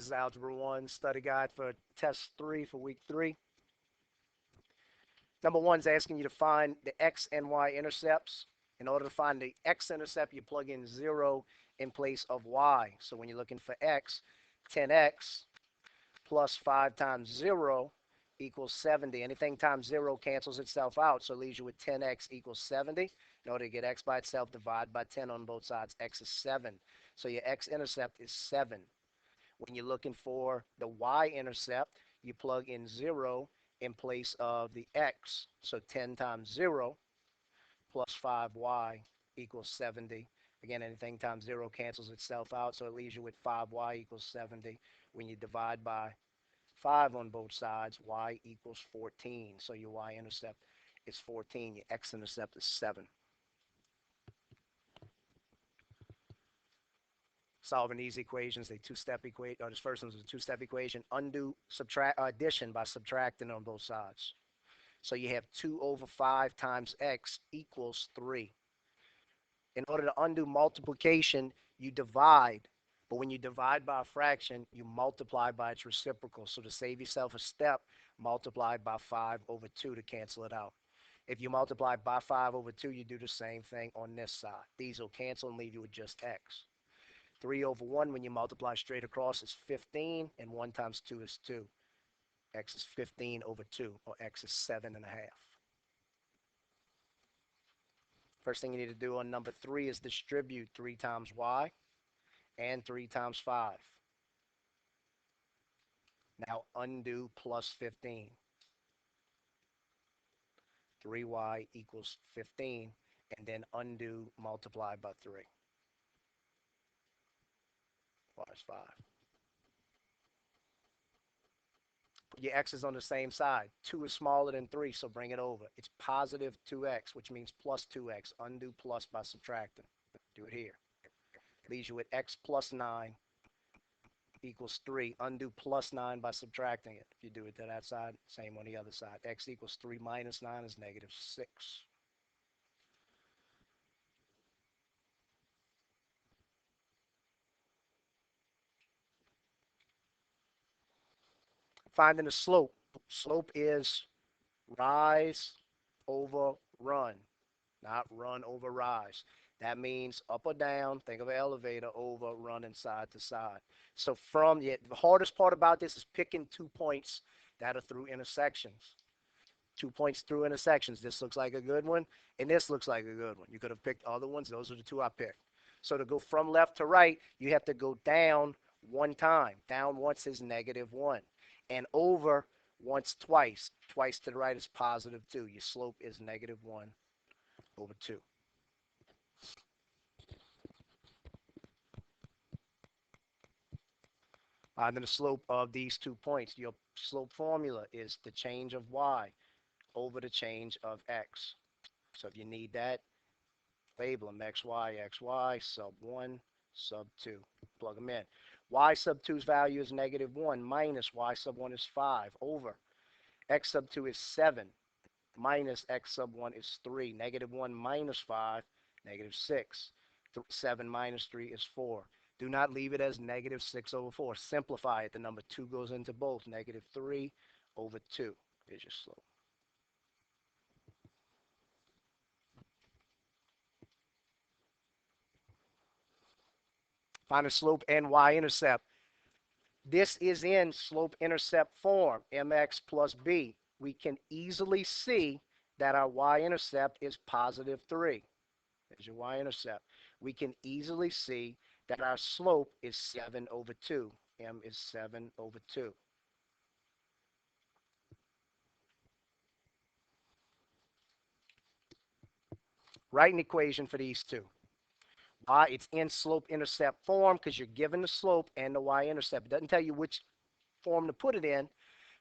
This is Algebra 1 study guide for test 3 for week 3. Number 1 is asking you to find the x and y intercepts. In order to find the x-intercept, you plug in 0 in place of y. So when you're looking for x, 10x plus 5 times 0 equals 70. Anything times 0 cancels itself out, so it leaves you with 10x equals 70. In order to get x by itself, divide by 10 on both sides. X is 7. So your x-intercept is 7. When you're looking for the y-intercept, you plug in 0 in place of the x. So 10 times 0 plus 5y equals 70. Again, anything times 0 cancels itself out, so it leaves you with 5y equals 70. When you divide by 5 on both sides, y equals 14. So your y-intercept is 14. Your x-intercept is 7. Solving these equations, they two-step equation. This first one's a two-step equation. Undo addition by subtracting on both sides. So you have 2 over 5 times x equals 3. In order to undo multiplication, you divide. But when you divide by a fraction, you multiply by its reciprocal. So to save yourself a step, multiply by 5 over 2 to cancel it out. If you multiply by 5 over 2, you do the same thing on this side. These will cancel and leave you with just x. 3 over 1, when you multiply straight across, is 15, and 1 times 2 is 2. X is 15 over 2, or x is 7 and a half. First thing you need to do on number 3 is distribute 3 times y and 3 times 5. Now undo plus 15. 3y equals 15, and then undo multiply by 3. Y is 5. Put your x's on the same side. 2 is smaller than 3, so bring it over. It's positive 2x, which means plus 2x. Undo plus by subtracting. Do it here. Leaves you with x plus 9 equals 3. Undo plus 9 by subtracting it. If you do it to that side, same on the other side. X equals 3 minus 9 is negative 6. Finding the slope. Slope is rise over run, not run over rise. That means up or down, think of an elevator, over, running side to side. So the hardest part about this is picking 2 points that are through intersections. 2 points through intersections. This looks like a good one, and this looks like a good one. You could have picked other ones. Those are the 2 I picked. So to go from left to right, you have to go down 1 time. Down once is -1. And over once twice. Twice to the right is +2. Your slope is -1 over 2. Then the slope of these 2 points. Your slope formula is the change of y over the change of x. So if you need that, label them xy, sub 1, sub 2. Plug them in. Y sub 2's value is -1 minus y sub 1 is 5 over x sub 2 is 7 minus x sub 1 is 3. -1 minus 5, -6. 7 minus 3 is 4. Do not leave it as -6 over 4. Simplify it. The number 2 goes into both. -3 over 2 is your slope. Find the slope and y-intercept. This is in slope-intercept form, mx plus b. We can easily see that our y-intercept is +3. There's your y-intercept. We can easily see that our slope is 7 over 2. M is 7 over 2. Write an equation for these two. It's in slope-intercept form because you're given the slope and the y-intercept. It doesn't tell you which form to put it in,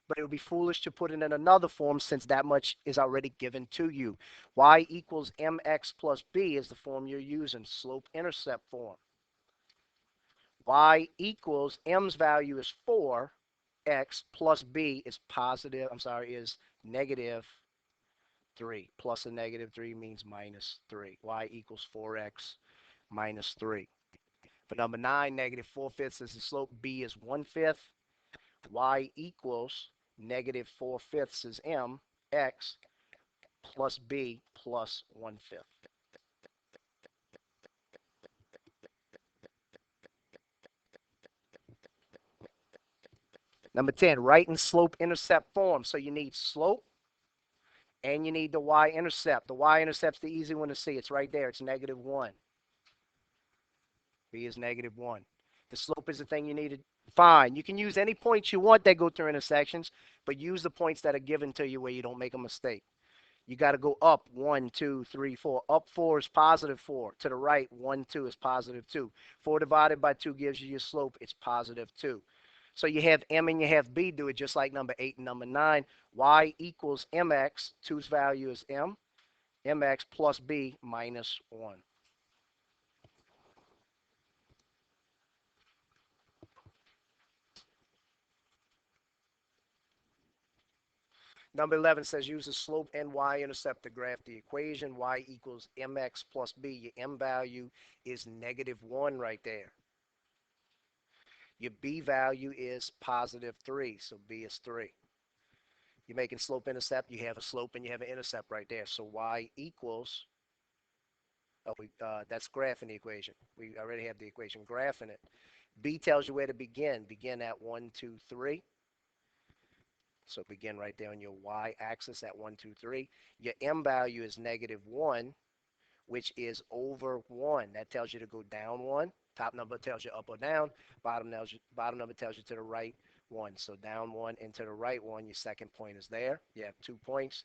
but it would be foolish to put it in another form since that much is already given to you. Y equals mx plus b is the form you're using, slope-intercept form. Y equals m's value is 4, x plus b is -3. Plus a -3 means -3. Y equals 4x minus 3. For number 9, negative 4/5 is the slope. B is 1/5. Y equals negative 4/5 is M. X plus B plus 1/5. Number 10, write in slope-intercept form. So you need slope and you need the y-intercept. The y-intercept's the easy one to see. It's right there. It's negative 1. B is negative 1. The slope is the thing you need to find. You can use any points you want that go through intersections, but use the points that are given to you where you don't make a mistake. You got to go up 1, 2, 3, 4. Up 4 is positive 4. To the right, 1, 2 is positive 2. 4 divided by 2 gives you your slope. It's positive 2. So you have M and you have B. Do it just like number 8 and number 9. Y equals MX. 2's value is M. MX plus B minus 1. Number 11 says use the slope and y-intercept to graph the equation. Y equals mx plus b. Your m value is negative 1 right there. Your b value is positive 3, so b is 3. You're making slope-intercept. You have a slope and you have an intercept right there. So y equals, that's graphing the equation. We already have the equation graphing it. B tells you where to begin. Begin at 1, 2, 3. So begin right there on your y-axis at 1, 2, 3. Your m value is negative 1, which is over 1. That tells you to go down 1. Top number tells you up or down. Bottom number tells you to the right 1. So down 1 and to the right 1. Your second point is there. You have 2 points.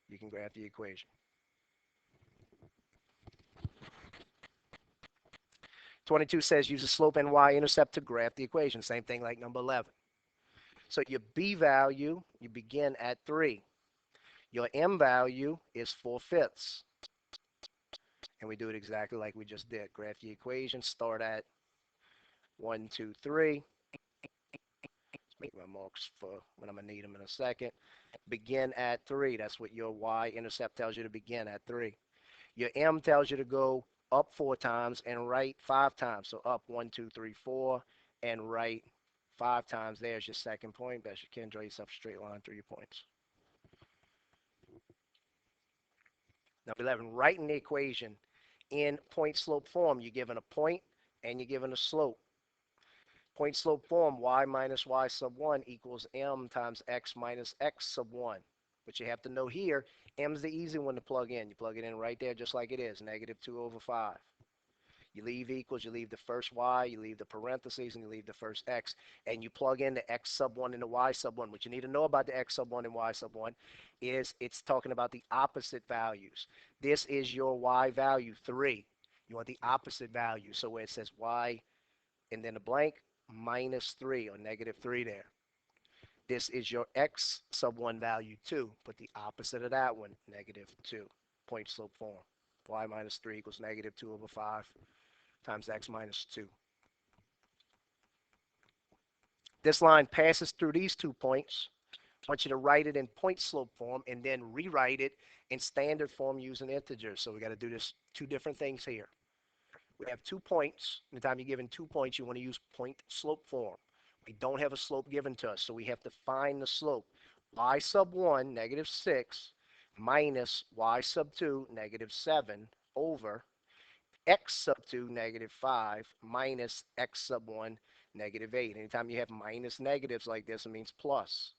You can graph the equation. 22 says use the slope and y-intercept to graph the equation. Same thing like number 11. So your b value, you begin at 3. Your m value is 4/5. And we do it exactly like we just did. Graph the equation. Start at 1, 2, 3. Make my marks for when I'm going to need them in a second. Begin at 3. That's what your y-intercept tells you to begin at 3. Your m tells you to go up 4 times and right 5 times. So up 1, 2, 3, 4, and right 5 times. There's your second point. Best you can. Draw yourself a straight line through your points. Number 11, writing the equation in point-slope form. You're given a point and you're given a slope. Point-slope form, y minus y sub 1 equals m times x minus x sub 1. But you have to know here, m's the easy one to plug in. You plug it in right there just like it is, negative 2 over 5. You leave equals, you leave the first y, you leave the parentheses, and you leave the first x, and you plug in the x sub 1 and the y sub 1. What you need to know about the x sub 1 and y sub 1 is it's talking about the opposite values. This is your y value, 3. You want the opposite value. So where it says y and then a blank, minus 3 or negative 3 there. This is your x sub 1 value, 2. Put the opposite of that one, negative 2. Point slope form. Y minus 3 equals negative 2 over 5 times x minus 2. This line passes through these 2 points. I want you to write it in point slope form and then rewrite it in standard form using integers. So we got to do this 2 different things here. We have 2 points. Anytime you're given 2 points, you want to use point slope form. We don't have a slope given to us, so we have to find the slope. Y sub 1, negative 6, minus y sub 2, negative 7, over x sub 2, negative 5, minus x sub 1, negative 8. Anytime you have minus negatives like this, it means plus.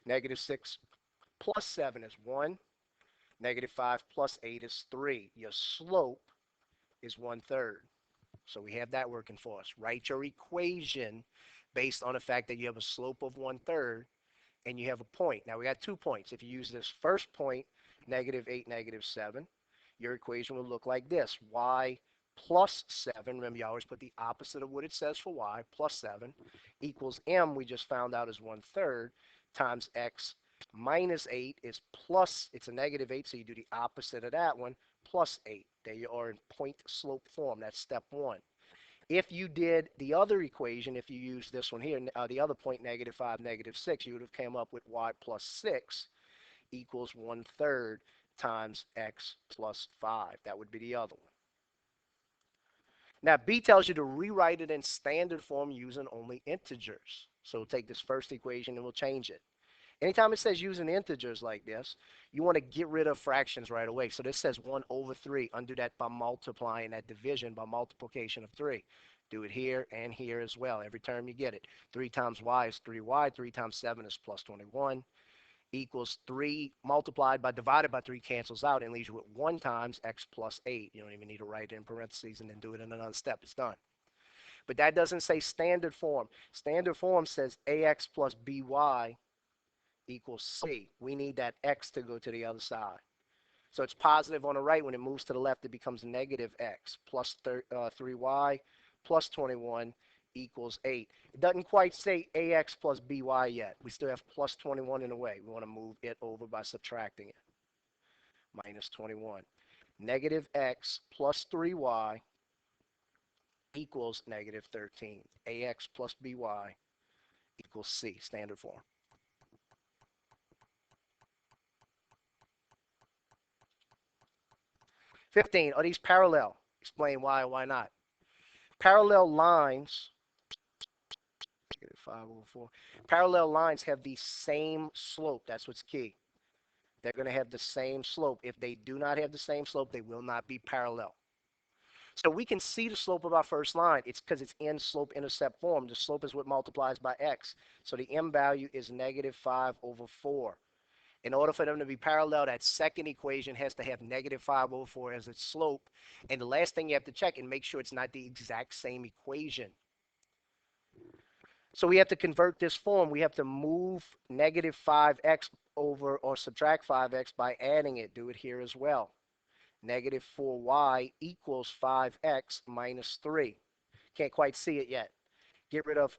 Negative 6 plus 7 is 1. Negative 5 plus 8 is 3. Your slope is 1/3. So we have that working for us. Write your equation based on the fact that you have a slope of 1/3 and you have a point. Now we got 2 points. If you use this first point, negative 8, negative 7, your equation will look like this. Y plus 7, remember you always put the opposite of what it says for y, plus 7, equals m, we just found out is 1/3, times x minus 8 is plus, it's a negative 8, so you do the opposite of that one, plus 8. There you are in point slope form. That's step 1. If you did the other equation, if you use this one here, the other point, negative 5, negative 6, you would have came up with y plus 6 equals 1/3 times x plus 5. That would be the other one. Now, B tells you to rewrite it in standard form using only integers. So we'll take this first equation and we'll change it. Anytime it says using integers like this, you want to get rid of fractions right away. So this says 1 over 3. Undo that by multiplying that division by multiplication of 3. Do it here and here as well. Every term you get it. 3 times y is 3y. 3 times 7 is plus 21. Equals 3 multiplied by divided by 3 cancels out and leaves you with 1 times x plus 8. You don't even need to write it in parentheses and then do it in another step. It's done. But that doesn't say standard form. Standard form says ax plus by equals c. We need that x to go to the other side. So it's positive on the right. When it moves to the left, it becomes negative x plus 3y plus 21 equals 8. It doesn't quite say ax plus by yet. We still have plus 21 in the way. We want to move it over by subtracting it. Minus 21. Negative x plus 3y equals negative 13. Ax plus by equals c, standard form. '15, are these parallel? Explain why or why not. Parallel lines, 5/4. Parallel lines have the same slope. That's what's key. They're going to have the same slope. If they do not have the same slope, they will not be parallel. So we can see the slope of our first line. It's because it's in slope-intercept form. The slope is what multiplies by x. So the m value is negative 5/4. In order for them to be parallel, that second equation has to have negative 5/4 as its slope. And the last thing you have to check and make sure it's not the exact same equation. So we have to convert this form. We have to move negative 5x over or subtract 5x by adding it. Do it here as well. Negative 4y equals 5x minus 3. Can't quite see it yet. Get rid of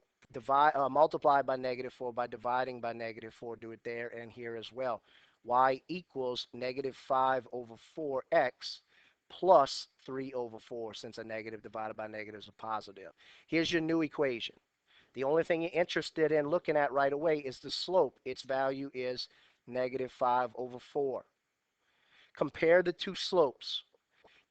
multiply by negative 4 by dividing by negative 4. Do it there and here as well. Y equals negative 5/4x plus 3/4, since a negative divided by negative is a positive. Here's your new equation. The only thing you're interested in looking at right away is the slope. Its value is negative 5/4. Compare the two slopes.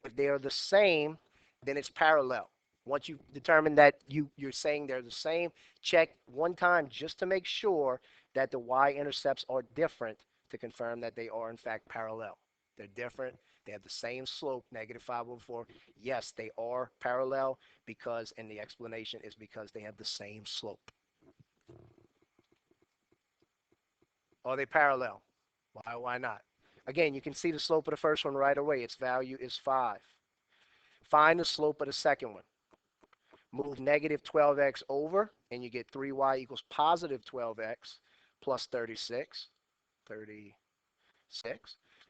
If they are the same, then it's parallel. Once you determine that you're saying they're the same, check one time just to make sure that the y-intercepts are different to confirm that they are in fact parallel. They're different. They have the same slope, negative 5/4. Yes, they are parallel because, and the explanation is because they have the same slope. Are they parallel? Why not? Again, you can see the slope of the first one right away. Its value is 5. Find the slope of the second one. Move negative 12x over, and you get 3y equals positive 12x plus 36.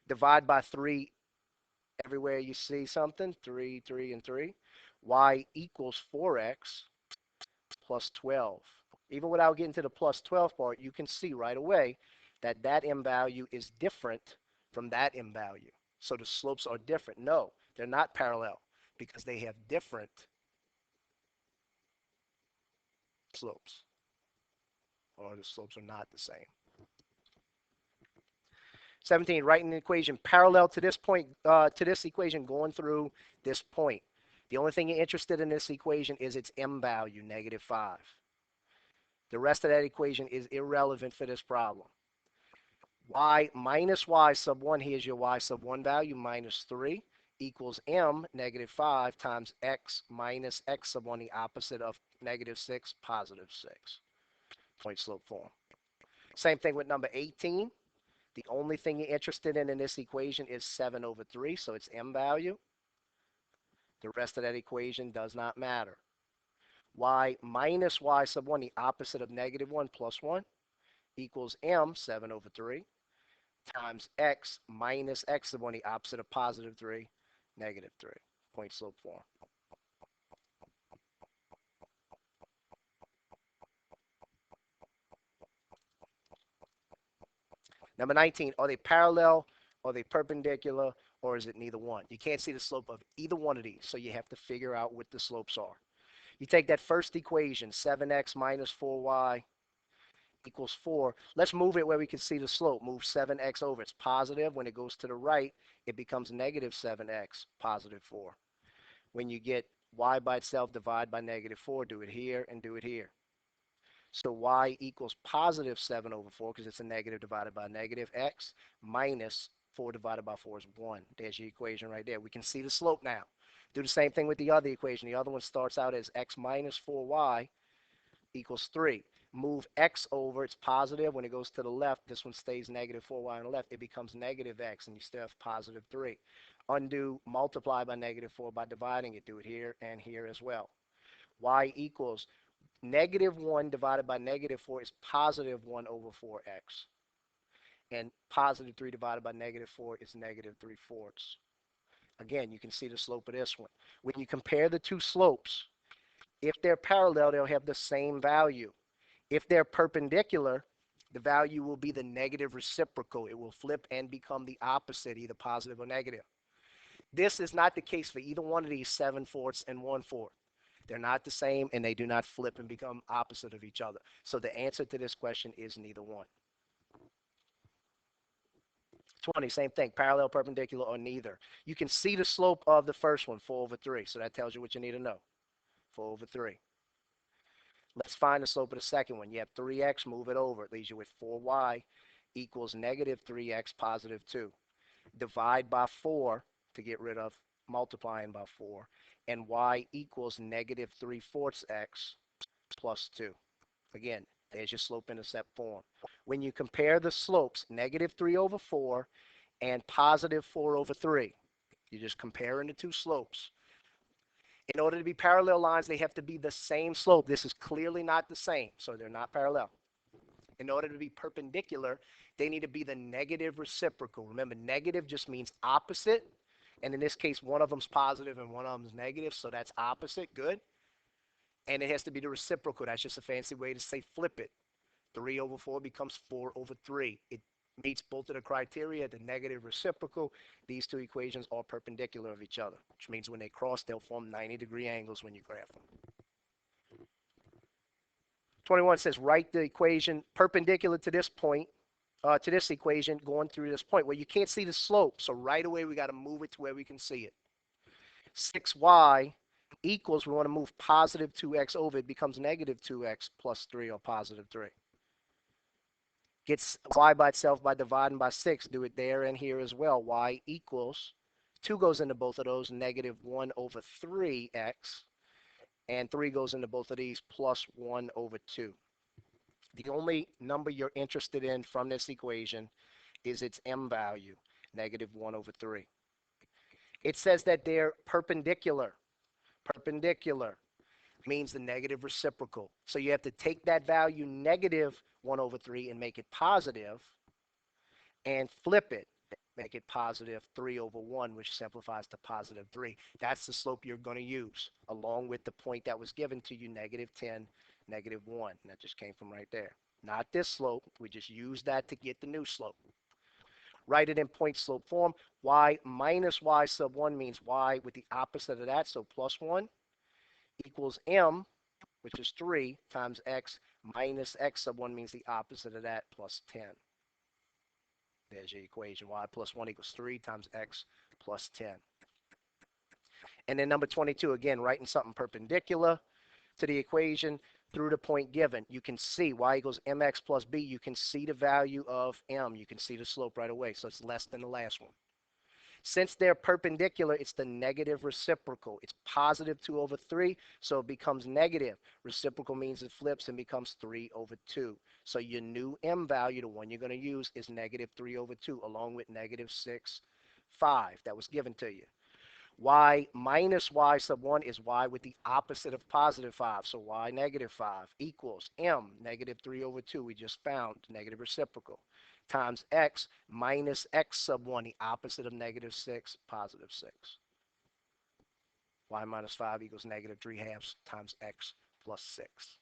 Divide by 3 everywhere you see something. 3, 3, and 3. Y equals 4x plus 12. Even without getting to the plus 12 part, you can see right away that that m value is different from that m value. So the slopes are different. No, they're not parallel because they have different slopes, or the slopes are not the same. 17, writing the equation parallel to this point, to this equation going through this point. The only thing you're interested in this equation is its m value, negative 5. The rest of that equation is irrelevant for this problem. Y minus y sub 1, here's your y sub 1 value, minus 3, equals m, negative 5, times x minus x sub 1, the opposite of negative 6, positive 6. Point slope form. Same thing with number 18. The only thing you're interested in this equation is 7/3, so it's m value. The rest of that equation does not matter. Y minus y sub 1, the opposite of negative 1 plus 1, equals m, 7/3, times x minus x sub 1, the opposite of positive 3, negative 3. Point slope form. Number 19, are they parallel, are they perpendicular, or is it neither one? You can't see the slope of either one of these, so you have to figure out what the slopes are. You take that first equation, 7x minus 4y equals 4. Let's move it where we can see the slope. Move 7x over. It's positive. When it goes to the right, it becomes negative 7x, positive 4. When you get y by itself, divide by negative 4, do it here and do it here. So y equals positive 7 over 4 because it's a negative divided by negative, x minus 4 divided by 4 is 1. There's your equation right there. We can see the slope now. Do the same thing with the other equation. The other one starts out as x minus 4y equals 3. Move x over, it's positive. When it goes to the left, this one stays negative 4y on the left. It becomes negative x, and you still have positive 3. Undo, multiply by negative 4 by dividing it. Do it here and here as well. Y equals negative 1 divided by negative 4 is positive 1 over 4x. And positive 3 divided by negative 4 is negative 3/4. Again, you can see the slope of this one. When you compare the two slopes, if they're parallel, they'll have the same value. If they're perpendicular, the value will be the negative reciprocal. It will flip and become the opposite, either positive or negative. This is not the case for either one of these 7/4 and 1/4. They're not the same, and they do not flip and become opposite of each other. So the answer to this question is neither one. 20, same thing, parallel, perpendicular, or neither. You can see the slope of the first one, 4 over 3. So that tells you what you need to know, 4 over 3. Let's find the slope of the second one. You have 3x, move it over. It leaves you with 4y equals negative 3x positive 2. Divide by 4 to get rid of multiplying by 4. And y equals negative 3/4 x plus 2. Again, there's your slope-intercept form. When you compare the slopes, negative 3 over 4 and positive 4 over 3, you're just comparing the two slopes. In order to be parallel lines, they have to be the same slope. This is clearly not the same, so they're not parallel. In order to be perpendicular, they need to be the negative reciprocal. Remember, negative just means opposite. And in this case, one of them's positive and one of them's negative, so that's opposite. Good. And it has to be the reciprocal. That's just a fancy way to say flip it. 3 over 4 becomes 4 over 3. It meets both of the criteria, the negative reciprocal. These two equations are perpendicular of each other, which means when they cross, they'll form 90-degree angles when you graph them. 21 says write the equation perpendicular to this point, to this equation going through this point. Well, you can't see the slope, so right away we got to move it to where we can see it. 6y equals, we want to move positive 2x over. It becomes negative 2x plus 3 or positive 3. Gets y by itself by dividing by 6. Do it there and here as well. Y equals, 2 goes into both of those, negative 1 over 3x. And 3 goes into both of these, plus 1 over 2. The only number you're interested in from this equation is its m value, negative 1 over 3. It says that they're perpendicular. Perpendicular means the negative reciprocal. So you have to take that value, negative 1 over 3, and make it positive, and flip it. Make it positive 3 over 1, which simplifies to positive 3. That's the slope you're going to use, along with the point that was given to you, negative 10, negative 1. And that just came from right there. Not this slope. We just use that to get the new slope. Write it in point slope form. Y minus y sub 1 means y with the opposite of that, so plus 1 equals m, which is 3, times x minus x sub 1 means the opposite of that, plus 10. There's your equation. Y plus 1 equals 3 times x plus 10. And then number 22, again, writing something perpendicular to the equation through the point given. You can see y equals mx plus b. You can see the value of m. You can see the slope right away, so it's less than the last one. Since they're perpendicular, it's the negative reciprocal. It's positive 2 over 3, so it becomes negative. Reciprocal means it flips and becomes 3 over 2. So your new m value, the one you're going to use, is negative 3 over 2, along with negative 6, 5 that was given to you. Y minus y sub 1 is y with the opposite of positive 5. So y negative 5 equals m negative 3 over 2. We just found negative reciprocal, times x minus x sub 1, the opposite of negative 6, positive 6. Y minus 5 equals negative 3/2 times x plus 6.